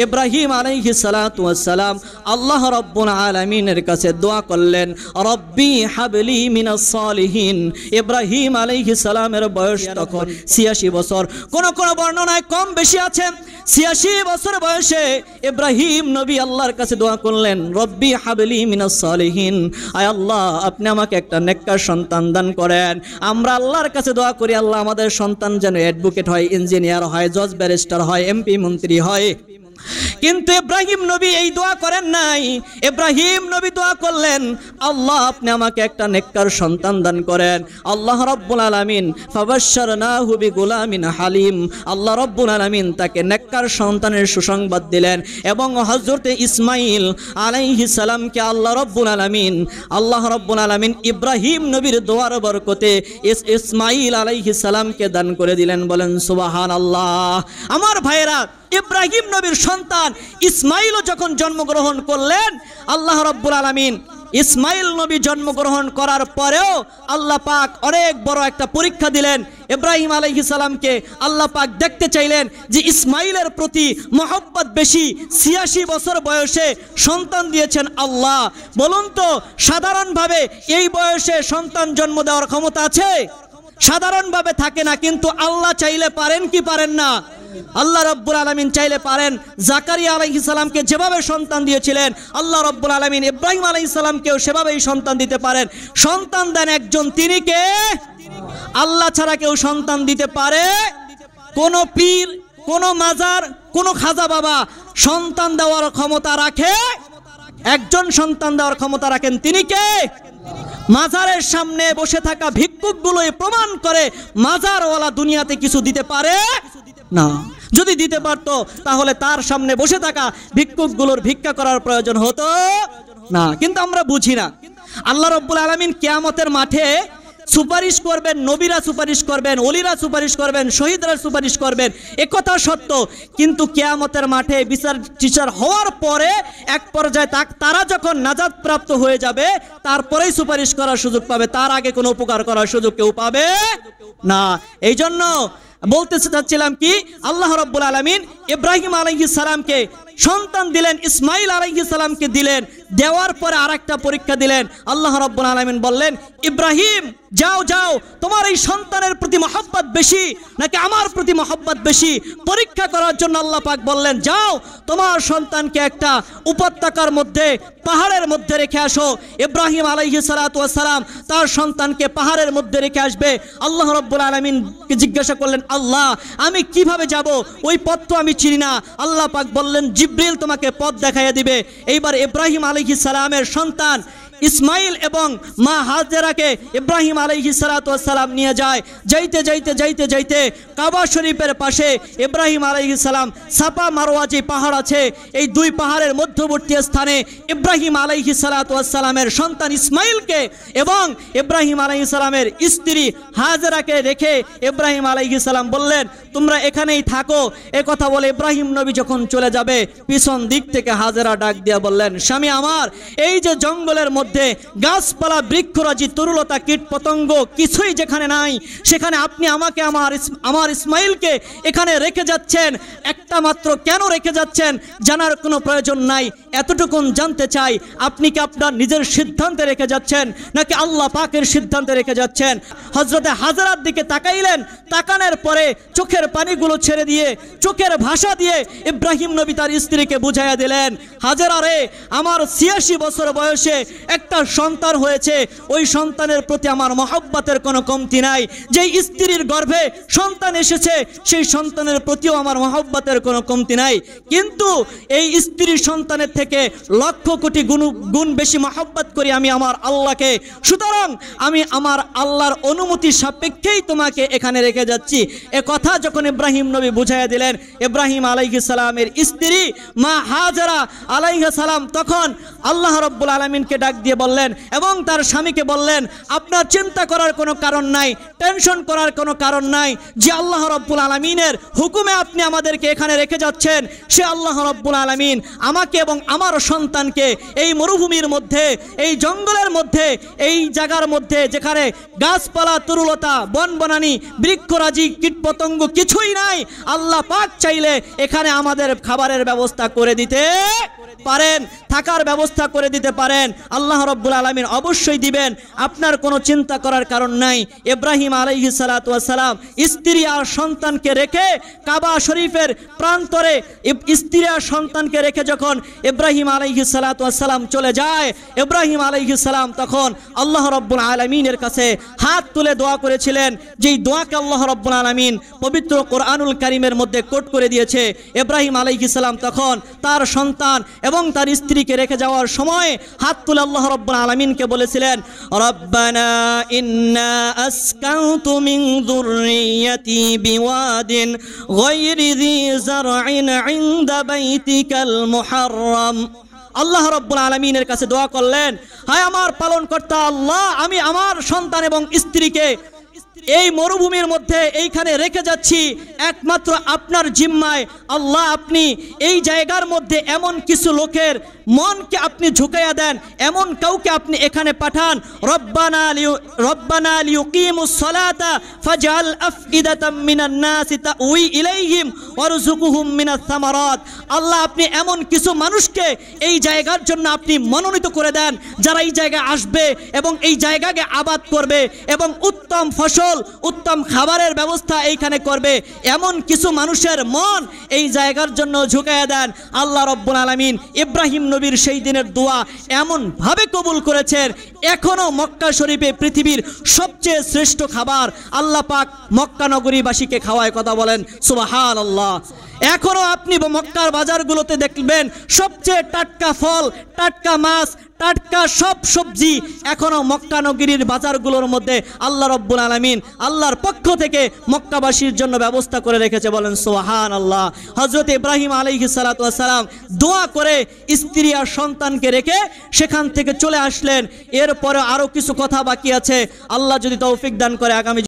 ইব্রাহিম আলাইহিস সালাতু ওয়াস সালাম আল্লাহ রাব্বুল আলামিনের কাছে দোয়া করলেন, রব্বি হাবলি মিনাস সালিহিন। ইব্রাহিম আলাইহিস সালামের বয়স তখন ৮৬ বছর, কোন কোন বর্ণনায় কম বেশি আছে। ৮৬ বছর বয়সে ইব্রাহিম নবী আল্লাহর কাছে দোয়া করলেন, রব্বি হাবলি মিনাস সালিহিন, আয় আল্লাহ আপনি আমাকে একটা নেককার সন্তান দান করেন। আমরা আল্লাহর কাছে দোয়া করি, আল্লাহ আমাদের সন্তান যেন অ্যাডভোকেট হয়, ইঞ্জিনিয়ার হয়, জজ ব্যারিস্টার হয়, এমপি মন্ত্রী হয়। কিন্তু ইব্রাহিম নবী এই দোয়া করেন নাই। ইব্রাহিম নবী দোয়া করলেন, আল্লাহ আপনি আমাকে একটা নেককার সন্তান দান করেন। আল্লাহ রাব্বুল আলামিন ফাবাশশারনাহু বিগুলামিন হালিম, আল্লাহ রাব্বুল আলামিন তাকে নেককার সন্তানের সুসংবাদ দিলেন। এবং হযরত ইসমাঈল আলাইহিস সালামকে আল্লাহ রাব্বুল আলামিন ইব্রাহিম নবীর দোয়ার বরকতে ইসমাঈল আলাইহিস সালামকে দান করে দিলেন। বলেন সুবহানাল্লাহ। আমার ভাইয়েরা, ইব্রাহিম নবীর সন্তান ইসমাঈলও যখন জন্মগ্রহণ করলেন, আল্লাহ রাব্বুল আলামিন ইসমাঈল নবী জন্মগ্রহণ করার পরেও আল্লাহ পাক অনেক বড় একটা পরীক্ষা দিলেন। ইব্রাহিম আলাইহিস সালামকে আল্লাহ পাক দেখতে চাইলেন যে ইসমাঈলের প্রতি মহব্বত বেশি। ৮৬ বছর বয়সে সন্তান দিয়েছেন আল্লাহ। বলুন তো, সাধারণভাবে এই বয়সে সন্তান জন্ম দেওয়ার ক্ষমতা আছে? সাধারণভাবে থাকে না, কিন্তু আল্লাহ চাইলে পারেন কি পারেন না? আল্লাহ রাব্বুল আলামিন চাইলে পারেন। জাকারিয়া আলাইহিস সালামকে যেভাবে সন্তান দিয়েছিলেন, আল্লাহ রাব্বুল আলামিন ইব্রাহিম আলাইহিস সালামকেও সেভাবেই সন্তান দিতে পারেন। সন্তান দেন একজন, তিনি কে? আল্লাহ ছাড়া কেউ সন্তান দিতে পারে? কোন পীর, কোন মাজার, কোন খাজা বাবা সন্তান দেওয়ার ক্ষমতা রাখে? একজন সন্তান দেওয়ার ক্ষমতা রাখেন, তিনি কে? মাজারের সামনে বসে থাকা ভিক্ষুকগুলোই প্রমাণ করে মাজারওয়ালা দুনিয়াতে কিছু দিতে পারে না। যদি দিতে পারত তাহলে তার সামনে বসে থাকা ভিক্ষুকগুলোর ভিক্ষা করার প্রয়োজন হতো না। কিন্তু আমরা বুঝি না। আল্লাহ রাব্বুল আলামিন কিয়ামতের মাঠে সুপারিশ করবেন, নবীরা সুপারিশ করবেন, ওলিরা সুপারিশ করবেন, শহীদরা সুপারিশ করবেন, একথা সত্য। কিন্তু কিয়ামতের মাঠে বিচার টিচার হওয়ার পরে এক পর্যায়ে তারা যখন নাজাত প্রাপ্ত হয়ে যাবে, তারপরেই সুপারিশ করার সুযোগ পাবে। তার আগে কোনো উপকার করার সুযোগ কেউ পাবে না। এই জন্য বলতে চাচ্ছিলাম কি, আল্লাহ রাব্বুল আলামিন ইব্রাহিম আলাইহিস সালামকে সন্তান দিলেন, ইসমাঈল আলাইহিস সালামকে দিলেন। দেওয়ার পরে আরেকটা পরীক্ষা দিলেন। আল্লাহ রাব্বুল আলামিন বললেন, ইব্রাহিম যাও যাও, তোমার এই সন্তানের প্রতি মহব্বত বেশি নাকি আমার প্রতি মহব্বত বেশি? পরীক্ষা করার জন্য আল্লাহ পাক বললেন, যাও তোমার সন্তানকে একটা উপত্যকার মধ্যে, পাহাড়ের মধ্যে রেখে আসো। ইব্রাহিম আলাইহিস সালাতু ওয়াস সালাম তার সন্তানকে পাহাড়ের মধ্যে রেখে আসবে। আল্লাহ রাব্বুল আলামিনকে জিজ্ঞাসা করলেন, আল্লাহ আমি কিভাবে যাব? ওই পথ তো আমি চিনি না। আল্লাহ পাক বললেন, জিবরিল তোমাকে পথ দেখাইয়া দিবে। এইবার ইব্রাহিম আলাইহিস সালামের সন্তান ইসমাঈল এবং মা হাজেরাকে ইব্রাহিম আলাইহিস সালাতু ওয়াস সালাম নিয়ে যায়। যাইতে যাইতে যাইতে যাইতে কাবা শরীফের পাশে ইব্রাহিম আলাইহিস সালাম সাফা মারওয়া যে পাহাড় আছে, এই দুই পাহাড়ের মধ্যবর্তী স্থানে ইব্রাহিম আলাইহিস সালাতু ওয়াস সালামের সন্তান ইসমাঈলকে এবং ইব্রাহিম আলাইহিস সালামের স্ত্রী হাজেরাকে রেখে ইব্রাহিম আলাইহিস সালাম বললেন, তোমরা এখানেই থাকো। এ কথা বলে ইব্রাহিম নবী যখন চলে যাবে, পিছন দিক থেকে হাজেরা ডাক দিয়া বললেন, স্বামী আমার, এই যে জঙ্গলের মধ্যে গাছপালা, বৃক্ষরাজি, তরুলতা, কীট পতঙ্গ কিছুই যেখানে নাই, সেখানে আপনি আমাকে আমার ইসমাঈলকে এখানে রেখে যাচ্ছেন। একটা মাত্র কেন রেখে যাচ্ছেন জানার কোনো প্রয়োজন নাই। এতটুকুন জানতে চাই, আপনি কি আপনার নিজের সিদ্ধান্তে রেখে যাচ্ছেন নাকি আল্লাহ পাকের সিদ্ধান্তে রেখে যাচ্ছেন? হযরতে হাজেরার দিকে তাকাইলেন। তাকানোর পরে চোখের পানিগুলো ছেড়ে দিয়ে, চোখের ভাষা দিয়ে ইব্রাহিম নবী তার স্ত্রীকে বুঝাইয়া দিলেন, হাজেরা রে, আমার ৮৬ বছর বয়সে একটা সন্তান হয়েছে। ওই সন্তানের প্রতি আমার মহব্বতের কোনো কমতি নাই। যেই স্ত্রীর গর্ভে সন্তান এসেছে, সেই সন্তানের প্রতিও আমার মহব্বতের কোনো কমতি নাই। কিন্তু এই স্ত্রীর সন্তানের থেকে লক্ষ কোটি গুণ বেশি মহব্বত করি আমি আমার আল্লাহকে। সুতরাং আমি আমার আল্লাহর অনুমতি সাপেক্ষেই তোমাকে এখানে রেখে যাচ্ছি। এ কথা যখন ইব্রাহিম নবী বুঝাইয়া দিলেন, ইব্রাহিম আলাইহিস সালামের স্ত্রী মা হাজেরা আলাইহিস সালাম তখন আল্লাহ রাব্বুল আলামিনকে ডাক দিয়ে দিয়ে বললেন এবং তার স্বামীকে বললেন, আপনার চিন্তা করার কোনো কারণ নাই, টেনশন করার কোনো কারণ নাই, যে আল্লাহ রাব্বুল আলামিনের হুকুমে আপনি আমাদেরকে এখানে রেখে যাচ্ছেন, সে আল্লাহ রাব্বুল আলামিন আমাকে এবং আমার সন্তানকে এই মরুভূমির মধ্যে, এই জঙ্গলের মধ্যে, এই জায়গার মধ্যে যেখানে গাছপালা, তরুলতা, বনবনানি, বৃক্ষরাজি, কীটপতঙ্গ কিছুই নাই, আল্লাহ পাক চাইলে এখানে আমাদের খাবারের ব্যবস্থা করে দিতে পারেন, থাকার ব্যবস্থা করে দিতে পারেন। আল্লাহ রাব্বুল আলামিন অবশ্যই দিবেন, আপনার কোনো চিন্তা করার কারণ নাই। ইব্রাহিম আলাইহিস সালাতু ওয়াস সালাম স্ত্রী আর সন্তানকে রেখে কাবা শরীফের প্রান্তরে স্ত্রী আর সন্তানকে রেখে যখন ইব্রাহিম আলাইহিস সালাতু ওয়াস সালাম চলে যায়, ইব্রাহিম আলাইহিস সালাম তখন আল্লাহ রাব্বুল আলামিনের কাছে হাত তুলে দোয়া করেছিলেন, যেই দোয়াকে আল্লাহ রাব্বুল আলামিন পবিত্র কোরআনুল কারীমের মধ্যে কোট করে দিয়েছে। ইব্রাহিম আলাইহিস সালাম তখন তার সন্তান এবং তার স্ত্রীকে রেখে যাওয়ার সময় হাত তুলে আল্লাহ রাব্বুল আলামিনকে বলেছিলেন, রব্বানা ইন্না আসকানতু মিন যুররিয়াতি বিওয়াদিন গায়রি যি যারইন ইনদা বাইতিকাল মুহাররম। আল্লাহ রাব্বুল আলামিনের কাছে দোয়া করলেন, হায় আমার পালনকর্তা আল্লাহ, আমি আমার সন্তান এবং স্ত্রীকে এই মরুভূমির মধ্যে এইখানে রেখে যাচ্ছি একমাত্র আপনার জিম্মায়। আল্লাহ, আপনি এই জায়গার মধ্যে এমন কিছু লোকের মনকে আপনি ঝুঁকাইয়া দেন, এমন কাউকে আপনি এখানে পাঠান। রব্বানা লিয়ুকিমুস সালাতা ফাজআল আফইদাতাম মিনান নাসি তাউই ইলাইহিম ওয়ারযুকহুম মিনাস সামারাত। আল্লাহ, আপনি এমন কিছু মানুষকে এই জায়গার জন্য আপনি মনোনীত করে দেন, যারা এই জায়গায় আসবে এবং এই জায়গাকে আবাদ করবে এবং উত্তম ফসল, উত্তম খাবারের ব্যবস্থা এইখানে করবে। এমন কিছু মানুষের মন এই জায়গার জন্য ঝুঁকাইয়া দেন। আল্লাহ রাব্বুল আলামিন ইব্রাহিম নবীর সেই দিনের দোয়া এমন ভাবে কবুল করেছেন, এখনো মক্কা শরীফে পৃথিবীর সবচেয়ে শ্রেষ্ঠ খাবার আল্লাহ পাক মক্কা নগরীবাসীকে খাওয়ায়। কথা বলেন সুবহানাল্লাহ। এখনো আপনি মক্কার বাজারগুলোতে দেখবেন সবচেয়ে টাটকা ফল, টাটকা মাছ, টাটকা সব সবজি এখনো মক্কা নগরীর বাজারগুলোর মধ্যে আল্লাহ রাব্বুল আলামিন আল্লাহর পক্ষ থেকে মক্কাবাসীর জন্য ব্যবস্থা করে রেখেছে। বলেন সুবহানাল্লাহ। হযরত ইব্রাহিম আলাইহিস সালাতু ওয়াস সালাম দোয়া করে স্ত্রী আর সন্তানকে রেখে সেখান থেকে চলে আসলেন। এরপরে আরো কিছু কথা বাকি আছে, আল্লাহ যদি তৌফিক দান করে আগামী